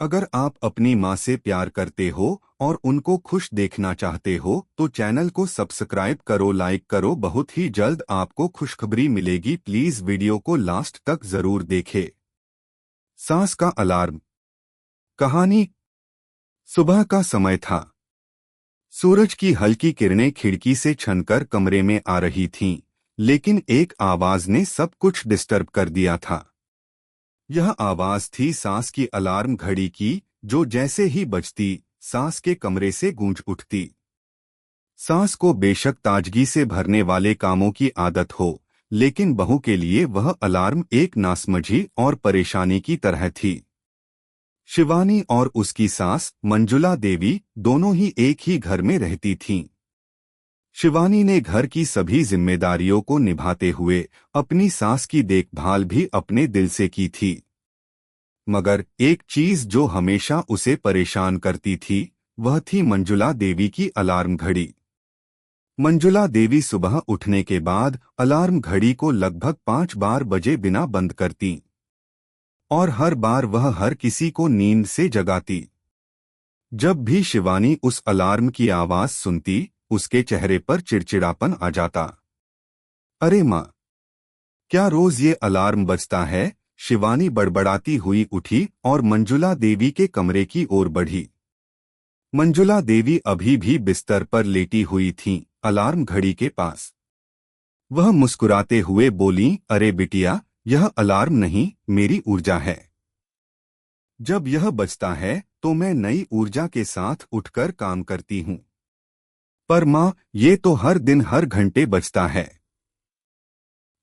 अगर आप अपनी माँ से प्यार करते हो और उनको खुश देखना चाहते हो तो चैनल को सब्सक्राइब करो, लाइक करो। बहुत ही जल्द आपको खुशखबरी मिलेगी। प्लीज वीडियो को लास्ट तक जरूर देखें। सांस का अलार्म। कहानी। सुबह का समय था। सूरज की हल्की किरणें खिड़की से छनकर कमरे में आ रही थीं, लेकिन एक आवाज ने सब कुछ डिस्टर्ब कर दिया था। यह आवाज थी सांस की अलार्म घड़ी की, जो जैसे ही बजती सांस के कमरे से गूंज उठती। सांस को बेशक ताजगी से भरने वाले कामों की आदत हो, लेकिन बहू के लिए वह अलार्म एक नासमझी और परेशानी की तरह थी। शिवानी और उसकी सास मंजुला देवी दोनों ही एक ही घर में रहती थीं। शिवानी ने घर की सभी जिम्मेदारियों को निभाते हुए अपनी सास की देखभाल भी अपने दिल से की थी। मगर एक चीज जो हमेशा उसे परेशान करती थी, वह थी मंजुला देवी की अलार्म घड़ी। मंजुला देवी सुबह उठने के बाद अलार्म घड़ी को लगभग 5 बार बजे बिना बंद करती, और हर बार वह हर किसी को नींद से जगाती। जब भी शिवानी उस अलार्म की आवाज सुनती, उसके चेहरे पर चिड़चिड़ापन आ जाता। अरे माँ, क्या रोज ये अलार्म बजता है? शिवानी बड़बड़ाती हुई उठी और मंजुला देवी के कमरे की ओर बढ़ी। मंजुला देवी अभी भी बिस्तर पर लेटी हुई थीं, अलार्म घड़ी के पास। वह मुस्कुराते हुए बोलीं, अरे बिटिया, यह अलार्म नहीं, मेरी ऊर्जा है। जब यह बजता है तो मैं नई ऊर्जा के साथ उठकर काम करती हूँ। पर माँ, ये तो हर दिन हर घंटे बजता है।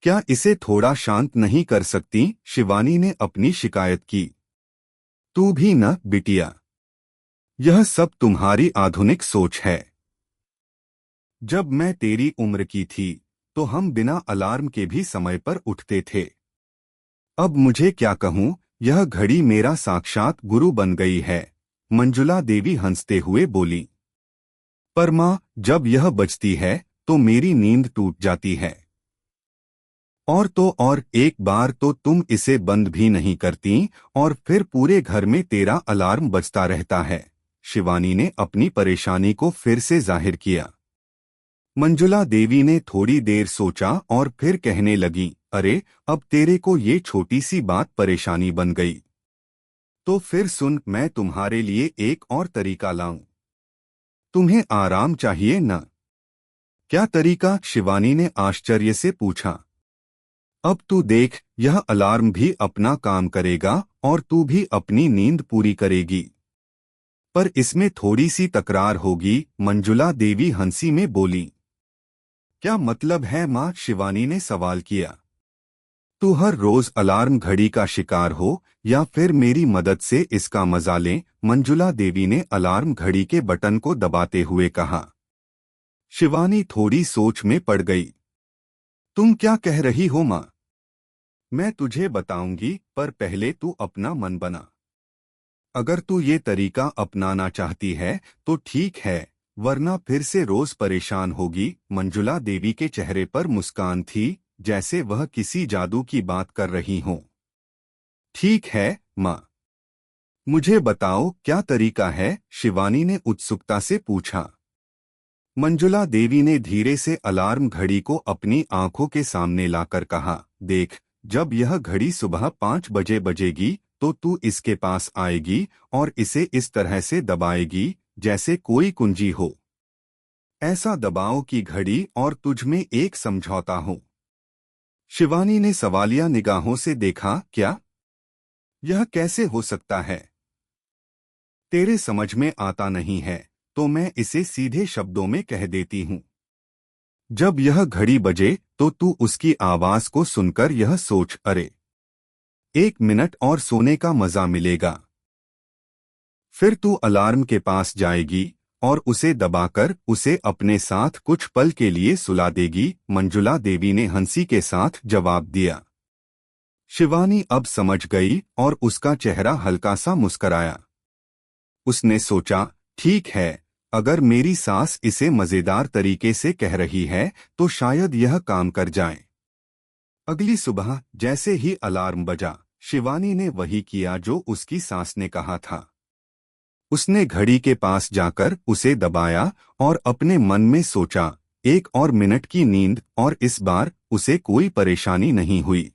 क्या इसे थोड़ा शांत नहीं कर सकती? शिवानी ने अपनी शिकायत की। तू भी न बिटिया, यह सब तुम्हारी आधुनिक सोच है। जब मैं तेरी उम्र की थी तो हम बिना अलार्म के भी समय पर उठते थे। अब मुझे क्या कहूँ, यह घड़ी मेरा साक्षात गुरु बन गई है। मंजुला देवी हंसते हुए बोली। पर माँ, जब यह बजती है तो मेरी नींद टूट जाती है। और तो और एक बार तो तुम इसे बंद भी नहीं करती, और फिर पूरे घर में तेरा अलार्म बजता रहता है। शिवानी ने अपनी परेशानी को फिर से जाहिर किया। मंजुला देवी ने थोड़ी देर सोचा और फिर कहने लगी, अरे, अब तेरे को ये छोटी सी बात परेशानी बन गई। तो फिर सुन, मैं तुम्हारे लिए एक और तरीका लाऊं। तुम्हें आराम चाहिए न? क्या तरीका? शिवानी ने आश्चर्य से पूछा। अब तू देख, यह अलार्म भी अपना काम करेगा और तू भी अपनी नींद पूरी करेगी। पर इसमें थोड़ी सी तकरार होगी, मंजुला देवी हंसी में बोली। क्या मतलब है माँ? शिवानी ने सवाल किया। तू हर रोज अलार्म घड़ी का शिकार हो या फिर मेरी मदद से इसका मजा ले? मंजुला देवी ने अलार्म घड़ी के बटन को दबाते हुए कहा। शिवानी थोड़ी सोच में पड़ गई। तुम क्या कह रही हो माँ? मैं तुझे बताऊंगी, पर पहले तू अपना मन बना। अगर तू ये तरीका अपनाना चाहती है तो ठीक है, वरना फिर से रोज परेशान होगी। मंजुला देवी के चेहरे पर मुस्कान थी, जैसे वह किसी जादू की बात कर रही हों। ठीक है माँ, मुझे बताओ क्या तरीका है? शिवानी ने उत्सुकता से पूछा। मंजुला देवी ने धीरे से अलार्म घड़ी को अपनी आंखों के सामने लाकर कहा, देख, जब यह घड़ी सुबह 5 बजे बजेगी तो तू इसके पास आएगी और इसे इस तरह से दबाएगी जैसे कोई कुंजी हो। ऐसा दबाओ कि घड़ी और तुझ में एक समझौता हो। शिवानी ने सवालिया निगाहों से देखा। क्या? यह कैसे हो सकता है? तेरे समझ में आता नहीं है तो मैं इसे सीधे शब्दों में कह देती हूँ। जब यह घड़ी बजे तो तू उसकी आवाज को सुनकर यह सोच, अरे, 1 मिनट और सोने का मजा मिलेगा। फिर तू अलार्म के पास जाएगी और उसे दबाकर उसे अपने साथ कुछ पल के लिए सुला देगी। मंजुला देवी ने हंसी के साथ जवाब दिया। शिवानी अब समझ गई और उसका चेहरा हल्का सा मुस्कराया। उसने सोचा, ठीक है, अगर मेरी सास इसे मजेदार तरीके से कह रही है तो शायद यह काम कर जाए। अगली सुबह जैसे ही अलार्म बजा, शिवानी ने वही किया जो उसकी सास ने कहा था। उसने घड़ी के पास जाकर उसे दबाया और अपने मन में सोचा, 1 और मिनट की नींद, और इस बार उसे कोई परेशानी नहीं हुई।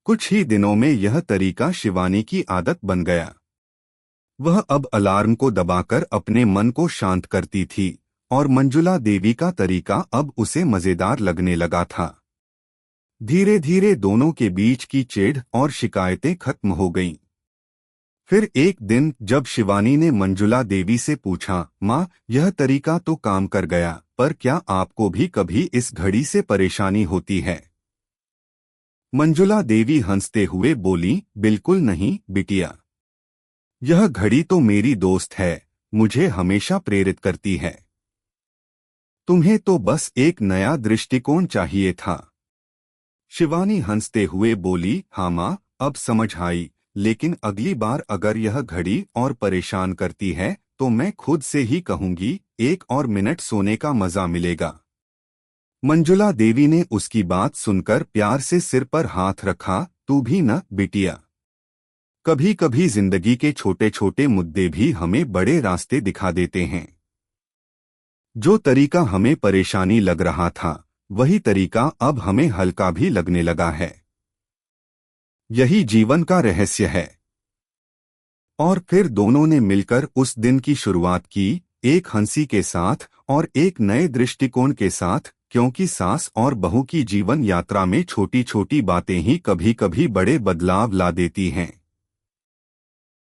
कुछ ही दिनों में यह तरीका शिवानी की आदत बन गया। वह अब अलार्म को दबाकर अपने मन को शांत करती थी और मंजुला देवी का तरीका अब उसे मजेदार लगने लगा था। धीरे धीरे दोनों के बीच की चिढ़ और शिकायतें खत्म हो गईं। फिर एक दिन जब शिवानी ने मंजुला देवी से पूछा, माँ, यह तरीका तो काम कर गया, पर क्या आपको भी कभी इस घड़ी से परेशानी होती है? मंजुला देवी हंसते हुए बोली, बिल्कुल नहीं बिटिया। यह घड़ी तो मेरी दोस्त है, मुझे हमेशा प्रेरित करती है। तुम्हें तो बस एक नया दृष्टिकोण चाहिए था। शिवानी हंसते हुए बोली, हाँ माँ, अब समझ आई, लेकिन अगली बार अगर यह घड़ी और परेशान करती है तो मैं खुद से ही कहूंगी, 1 और मिनट सोने का मजा मिलेगा। मंजुला देवी ने उसकी बात सुनकर प्यार से सिर पर हाथ रखा, तू भी न बिटिया। कभी कभी जिंदगी के छोटे छोटे मुद्दे भी हमें बड़े रास्ते दिखा देते हैं। जो तरीका हमें परेशानी लग रहा था, वही तरीका अब हमें हल्का भी लगने लगा है। यही जीवन का रहस्य है। और फिर दोनों ने मिलकर उस दिन की शुरुआत की, एक हंसी के साथ और एक नए दृष्टिकोण के साथ, क्योंकि सास और बहू की जीवन यात्रा में छोटी छोटी बातें ही कभी कभी बड़े बदलाव ला देती हैं।